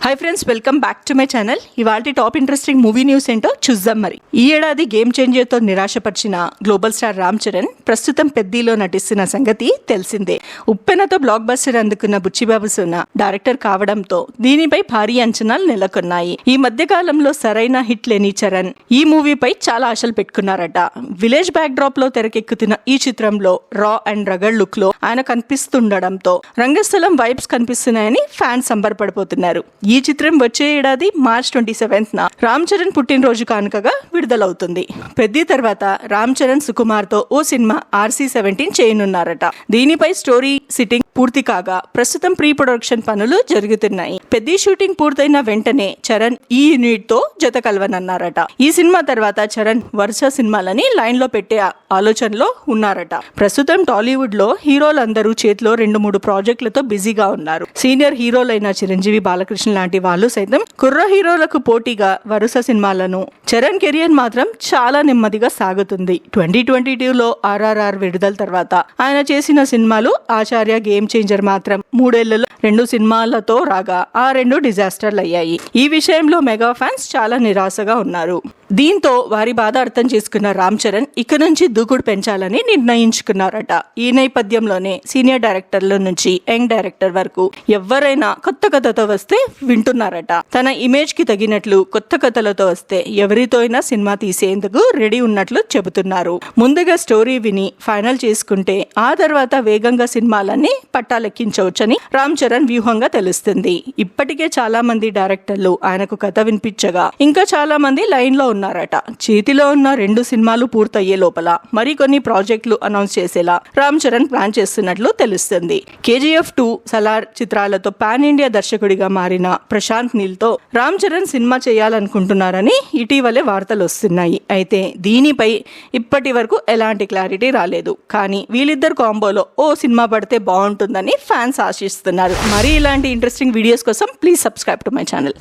Hi friends, welcome back to my channel. ఇవాళ top interesting movie news ఏంటో చూద్దాం. మరి ఈ ఏడాది గేమ్ చేంజర్తో నిరాశపరిచిన గ్లోబల్ స్టార్ రామ్ చరణ్ ప్రస్తుతం పెద్దీలో నటిస్తున్న సంగతి తెలిసిందే. ఉప్పెనతో బ్లాక్ బస్టర్ అందుకున్న బుచ్చిబాబు సోనా డైరెక్టర్ కావడంతో దీనిపై భారీ అంచనాలు నెలకొన్నాయి. ఈ మధ్య కాలంలో సరైన హిట్ లేని చరణ్ ఈ మూవీపై చాలా ఆశలు పెట్టుకున్నారట. విలేజ్ బ్యాక్ డ్రాప్ లో తెరకెక్కుతున్న ఈ చిత్రంలో రా అండ్ రగడ్ లుక్ లో ఆయన కనిపిస్తుండడంతో రంగస్థలం వైబ్స్ కనిపిస్తున్నాయని ఫ్యాన్స్ సంబరపడిపోతున్నారు. ఈ చిత్రం వచ్చే ఏడాది మార్చ్ 27న రామ్ చరణ్ పుట్టినరోజు కానుకగా విడుదలవుతుంది. పెద్ద తర్వాత రామ్ చరణ్ సుకుమార్ తో ఓ సినిమా RC-17 చేయనున్నారట. దీనిపై స్టోరీ సిట్టింగ్ పూర్తి కాగా ప్రస్తుతం ప్రీ ప్రొడక్షన్ పనులు జరుగుతున్నాయి. పెద్ద షూటింగ్ పూర్తయిన వెంటనే చరణ్ ఈ యూనిట్ తో జత కలవనన్నారట. ఈ సినిమా తర్వాత చరణ్ వరుస సినిమాలని లైన్ లో పెట్టే ఆలోచనలో ఉన్నారట. ప్రస్తుతం టాలీవుడ్ లో హీరోలందరూ చేతిలో 2-3 ప్రాజెక్టులతో బిజీగా ఉన్నారు. సీనియర్ హీరోలైన చిరంజీవి, బాలకృష్ణ లాంటి వాళ్ళు సైతం కుర్ర హీరోలకు పోటీగా వరుస సినిమాలను. చరణ్ కెరియర్ మాత్రం చాలా నెమ్మదిగా సాగుతుంది. 2022లో RRR విడుదల తర్వాత ఆయన చేసిన సినిమాలు ఆచార్య, గేమ్ చేంజర్ మాత్రం 3 ఏళ్లలో 2 సినిమాలతో రాగా ఆ 2 డిజాస్టర్లు అయ్యాయి. ఈ విషయంలో మెగా ఫ్యాన్స్ చాలా నిరాశగా ఉన్నారు. దీంతో వారి బాధ అర్థం చేసుకున్న రామ్ చరణ్ ఇక నుంచి దూకుడు పెంచాలని నిర్ణయించుకున్నారట. ఈ నేపథ్యంలోనే సీనియర్ డైరెక్టర్ల నుంచి యంగ్ డైరెక్టర్ వరకు ఎవరైనా కొత్త కథతో వస్తే వింటున్నారట. తన ఇమేజ్ కి తగినట్లు కొత్త కథలతో వస్తే ఎవరితో అయినా సినిమా తీసేందుకు రెడీ ఉన్నట్లు చెబుతున్నారు. ముందుగా స్టోరీ విని ఫైనల్ చేసుకుంటే ఆ తర్వాత వేగంగా సినిమాలన్నీ పట్టాలెక్కించవచ్చని రామ్ చరణ్ వ్యూహంగా తెలుస్తుంది. ఇప్పటికే చాలా మంది డైరెక్టర్లు ఆయనకు కథ వినిపించగా ఇంకా చాలా మంది లైన్ లో ఉన్నారట. చేతిలో ఉన్న 2 సినిమాలు పూర్తయ్యే లోపల మరికొన్ని ప్రాజెక్టులు అనౌన్స్ చేసేలా రామ్ చరణ్ ప్లాన్ చేస్తున్నట్లు తెలుస్తుంది. KGF 2, సలార్ చిత్రాలతో పాన్ ఇండియా దర్శకుడిగా మారిన ప్రశాంత్ నీల్ తో రామ్ చరణ్ సినిమా చేయాలనుకుంటున్నారని ఇటీవలే వార్తలు వస్తున్నాయి. అయితే దీనిపై ఇప్పటి వరకు ఎలాంటి క్లారిటీ రాలేదు. కానీ వీళ్ళిద్దరు కాంబోలో ఓ సినిమా పడితే బాగుంటుందని ఫ్యాన్స్ ఆశిస్తున్నారు. మరి ఇలాంటి ఇంట్రెస్టింగ్ వీడియోస్ కోసం please subscribe to my channel.